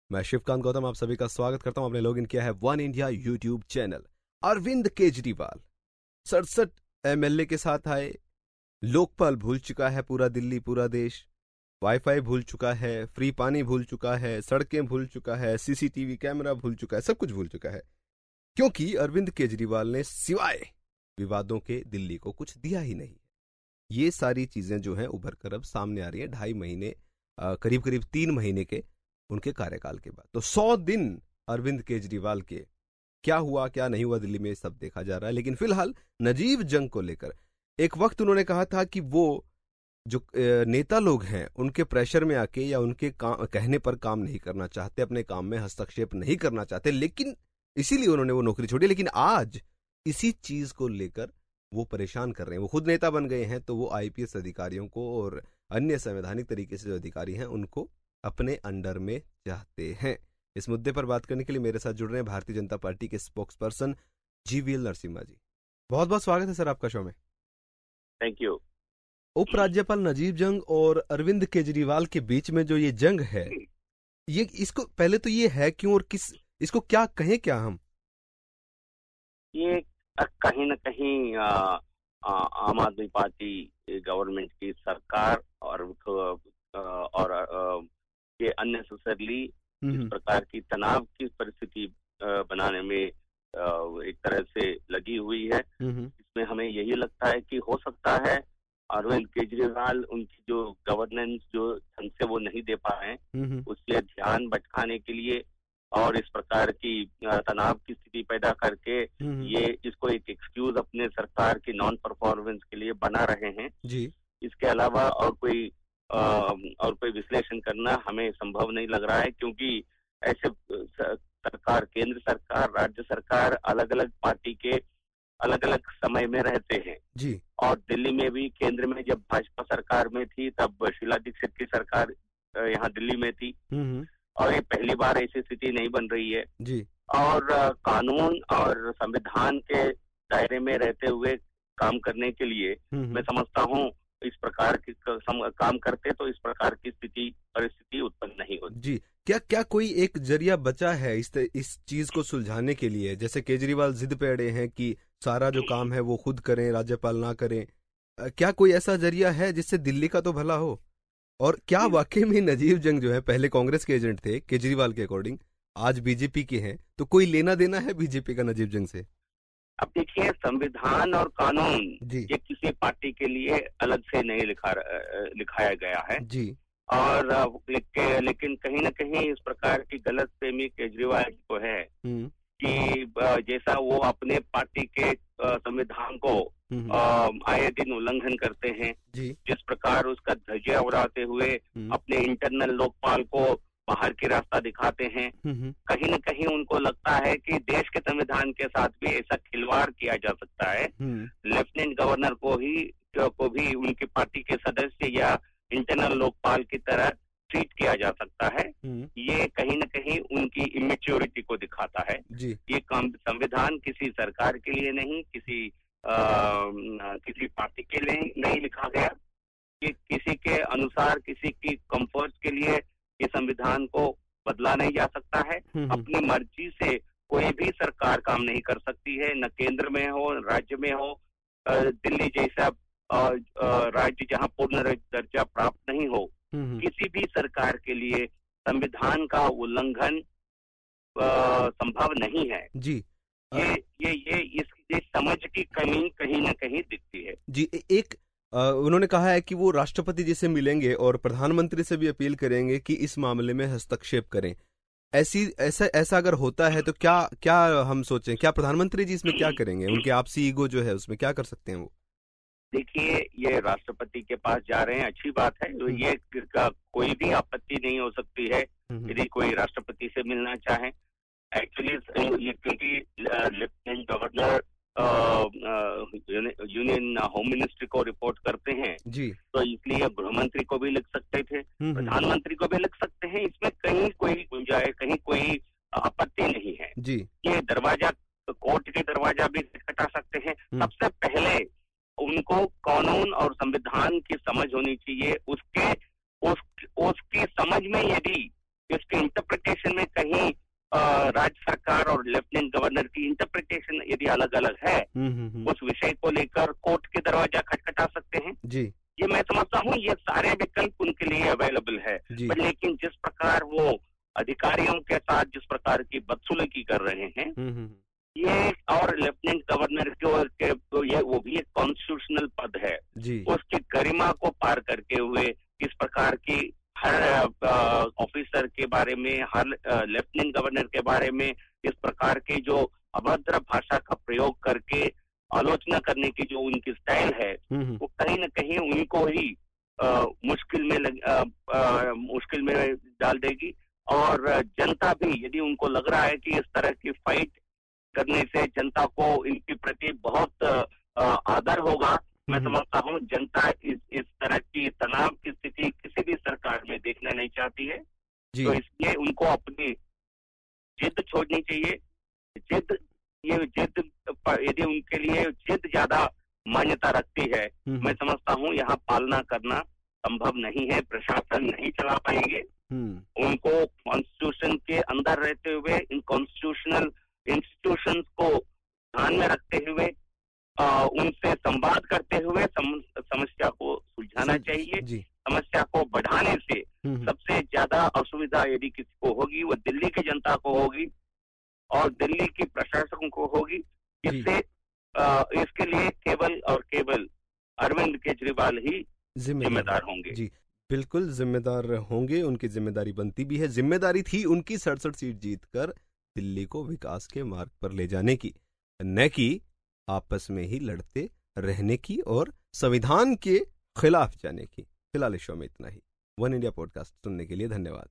मैं शिवकांत गौतम आप सभी का स्वागत करता हूं। आपने लॉगिन किया है one India YouTube channel. Arvind Kejriwal 67 MLA के साथ आए। लोकपाल भूल चुका है पूरा दिल्ली, पूरा देश। वाईफाई भूल चुका है, फ्री पानी भूल चुका है, सड़कें भूल चुका है, सीसीटीवी कैमरा भूल चुका है, सब कुछ भूल चुका है, क्योंकि अरविंद केजरीवाल ने सिवाय विवादों के दिल्ली को कुछ दिया ही नहीं। ये सारी चीजें जो हैं उभर कर अब सामने आ रही हैं 2.5 महीने, करीब करीब 3 महीने के उनके कार्यकाल के बाद। तो 100 दिन अरविंद केजरीवाल के क्या हुआ क्या नहीं हुआ दिल्ली में सब देखा जा रहा है। लेकिन फिलहाल नजीब जंग को लेकर एक वक्त उन्होंने कहा था कि वो जो नेता लोग हैं उनके प्रेशर में आके या उनके कहने पर काम नहीं करना चाहते, अपने काम में हस्तक्षेप नहीं करना चाहते, लेकिन इसीलिए उन्होंने वो नौकरी छोड़ी। लेकिन आज इसी चीज को लेकर वो परेशान कर रहे हैं। वो खुद नेता बन गए हैं तो वो आईपीएस अधिकारियों को और अन्य संवैधानिक तरीके से जो अधिकारी हैं उनको अपने अंडर में चाहते हैं। इस मुद्दे पर बात करने के लिए मेरे साथ जुड़ रहे हैं भारतीय जनता पार्टी के स्पोक्स पर्सन जीवीएल नरसिम्हा जी। बहुत बहुत स्वागत है सर आपका शो में। Thank you. उपराज्यपाल नजीब जंग और अरविंद केजरीवाल के बीच में जो ये जंग है, ये इसको पहले तो ये है क्यों और किस इसको क्या कहें क्या हम? ये कहीं न कहीं आम आदमी पार्टी गवर्नमेंट की सरकार और ये अननेसेसरली इस प्रकार की तनाव की परिस्थिति बनाने में एक तरह से लगी हुई है। इसमें हमें यही लगता है कि हो सकता है अरविंद केजरीवाल उनकी जो गवर्नेंस जो ढंग से वो नहीं दे पा रहे हैं, उससे ध्यान भटकाने के लिए और इस प्रकार की तनाव की स्थिति पैदा करके ये इसको एक एक्सक्यूज अपने सरकार की नॉन परफॉर्मेंस के लिए बना रहे हैं जी। इसके अलावा और कोई विश्लेषण करना हमें संभव नहीं लग रहा है, क्योंकि ऐसे सरकार, केंद्र सरकार, राज्य सरकार अलग अलग पार्टी के अलग अलग समय में रहते हैं जी। और दिल्ली में भी केंद्र में जब भाजपा सरकार में थी तब शीला दीक्षित की सरकार यहाँ दिल्ली में थी और ये पहली बार ऐसी स्थिति नहीं बन रही है जी। और कानून और संविधान के दायरे में रहते हुए काम करने के लिए मैं समझता हूँ इस प्रकार की काम करते तो इस प्रकार की परिस्थिति उत्पन्न नहीं होती जी। क्या कोई एक जरिया बचा है इस चीज को सुलझाने के लिए? जैसे केजरीवाल जिद पे अड़े हैं कि सारा जो काम है वो खुद करें, राज्यपाल ना करें। क्या कोई ऐसा जरिया है जिससे दिल्ली का तो भला हो? और क्या वाकई में नजीब जंग जो है पहले कांग्रेस के एजेंट थे केजरीवाल के अकॉर्डिंग, आज बीजेपी के हैं, तो कोई लेना देना है बीजेपी का नजीब जंग से? अब देखिए, संविधान और कानून ये किसी पार्टी के लिए अलग से नहीं लिखाया गया है जी। और लेकिन कहीं न कहीं इस प्रकार की गलतफहमी केजरीवाल को है कि जैसा वो अपने पार्टी के संविधान को आए दिन उल्लंघन करते हैं, जिस प्रकार उसका धज्जियां उड़ाते हुए अपने इंटरनल लोकपाल को बाहर की रास्ता दिखाते हैं, कहीं न कहीं उनको लगता है कि देश के संविधान के साथ भी ऐसा खिलवाड़ किया जा सकता है। लेफ्टिनेंट गवर्नर को भी उनकी पार्टी के सदस्य या इंटरनल लोकपाल की तरह ट्रीट किया जा सकता है। ये कहीं न कहीं उनकी इमेच्योरिटी को दिखाता है। ये संविधान किसी सरकार के लिए नहीं, किसी पार्टी के लिए नहीं लिखा गया कि किसी के अनुसार, किसी की कंफर्ट के लिए ये संविधान को बदला नहीं जा सकता है। अपनी मर्जी से कोई भी सरकार काम नहीं कर सकती है, न केंद्र में हो, राज्य में हो। दिल्ली जैसा राज्य जहां पूर्ण दर्जा प्राप्त नहीं हो, किसी भी सरकार के लिए संविधान का उल्लंघन संभव नहीं है जी। ये समझ की कमी कहीं न कहीं दिखती है जी। उन्होंने कहा है कि वो राष्ट्रपति जी से मिलेंगे और प्रधानमंत्री से भी अपील करेंगे कि इस मामले में हस्तक्षेप करें। ऐसा अगर होता है तो क्या हम सोचें, क्या प्रधानमंत्री जी इसमें क्या करेंगे? उनके आपसी ईगो जो है उसमें क्या कर सकते हैं वो? देखिए, ये राष्ट्रपति के पास जा रहे हैं, अच्छी बात है। ये कोई भी आपत्ति नहीं हो सकती है यदि कोई राष्ट्रपति से मिलना चाहे। एक्चुअली क्योंकि lieutenant governor union home ministry को रिपोर्ट करते हैं जी, तो इसलिए गृह मंत्री को भी लिख सकते थे, प्रधानमंत्री को भी लिख सकते हैं। इसमें कहीं कोई गुंजाइश, कहीं कोई आपत्ति नहीं है जी। ये दरवाजा, कोर्ट के दरवाजा भी खटखटा सकते हैं। सबसे पहले उनको कानून और संविधान की समझ होनी चाहिए। उसकी समझ में यदि इसके इंटरप्रिटेशन में कहीं राज्य सरकार और लेफ्टिनेंट गवर्नर की इंटरप्रिटेशन यदि अलग अलग है, उस विषय को लेकर कोर्ट के दरवाजा खटखटा सकते हैं जी। ये मैं समझता हूँ ये सारे विकल्प उनके लिए अवेलेबल है। पर लेकिन जिस प्रकार वो अधिकारियों के साथ जिस प्रकार की बदसलूकी कर रहे हैं, ये और लेफ्टिनेंट गवर्नर के तो ये वो भी एक कॉन्स्टिट्यूशनल पद है, उसकी गरिमा को पार करके हुए इस प्रकार की हर ऑफिसर के बारे में, हर लेफ्टिनेंट गवर्नर के बारे में इस प्रकार के जो अभद्र भाषा का प्रयोग करके आलोचना करने की जो उनकी स्टाइल है, वो कहीं न कहीं उनको ही मुश्किल में डाल देगी। और जनता भी यदि उनको लग रहा है कि इस तरह की फाइट करने से जनता को इनके प्रति बहुत आदर होगा, मैं समझता हूँ जनता इस तरह की तनाव की स्थिति किसी भी सरकार में देखना नहीं चाहती है। तो इसलिए उनको अपनी जिद छोड़नी चाहिए। जिद यदि उनके लिए जिद ज्यादा मान्यता रखती है, मैं समझता हूँ यहाँ पालना करना संभव नहीं है, प्रशासन नहीं चला पाएंगे। उनको कॉन्स्टिट्यूशन के अंदर रहते हुए इन कॉन्स्टिट्यूशनल इंस्टीट्यूशंस को ध्यान में रखते हुए उनसे संवाद करते हुए समस्या को सुलझाना चाहिए। समस्या को बढ़ाने से सबसे ज्यादा असुविधा यदि किसी को होगी वो दिल्ली की जनता को होगी और दिल्ली की प्रशासन को होगी। इससे इसके लिए केवल और केवल अरविंद केजरीवाल ही जिम्मेदार होंगे। जी बिल्कुल जिम्मेदार होंगे, उनकी जिम्मेदारी बनती भी है। जिम्मेदारी थी उनकी 67 सीट जीतकर दिल्ली को विकास के मार्ग पर ले जाने की, न कि आपस में ही लड़ते रहने की और संविधान के खिलाफ जाने की। फिलहाल इस शो में इतना ही। वन इंडिया पॉडकास्ट सुनने के लिए धन्यवाद।